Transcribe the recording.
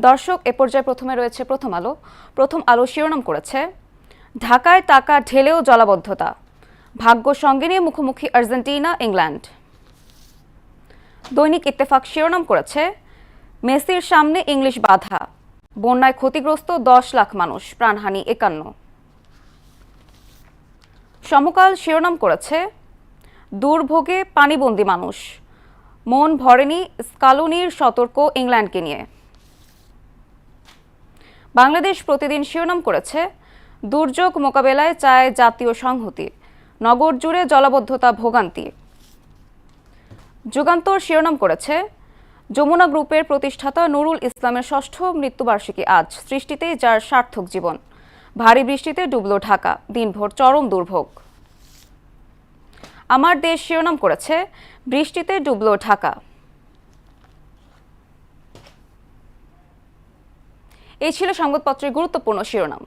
দর্শক, এ পর্যায়ে প্রথমে রয়েছে প্রথম আলো শিরোনাম করেছে ঢাকায় টাকা ঢেলেও জলাবদ্ধতা, ভাগ্য সঙ্গে নিয়ে মুখোমুখি আর্জেন্টিনা ইংল্যান্ড। দৈনিক ইত্তেফাক শিরোনাম করেছে মেসির সামনে ইংলিশ বাধা, বন্যায় ক্ষতিগ্রস্ত 10 লাখ মানুষ, প্রাণহানি 51। সমকাল শিরোনাম করেছে দুর্ভোগে পানিবন্দী মানুষ, মন ভরেনি স্কালোনির সতর্ক ইংল্যান্ডকে নিয়ে। বাংলাদেশ প্রতিদিন শিরোনাম করেছে দুর্যোগ মোকাবেলায় চায় জাতীয় সংহতি, নগর জুড়ে জলাবদ্ধতা ভোগান্তি। যুগান্তর শিরোনাম করেছে যমুনা গ্রুপের প্রতিষ্ঠাতা নুরুল ইসলামের ৬ষ্ঠ মৃত্যুবার্ষিকী আজ, সৃষ্টিতেই যার সার্থক জীবন, ভারী বৃষ্টিতে ডুবল ঢাকা, দিনভর চরম দুর্ভোগ। আমার দেশ শিরোনাম করেছে বৃষ্টিতে ডুবল ঢাকা। এই ছিল সংবাদপত্রের গুরুত্বপূর্ণ শিরোনাম।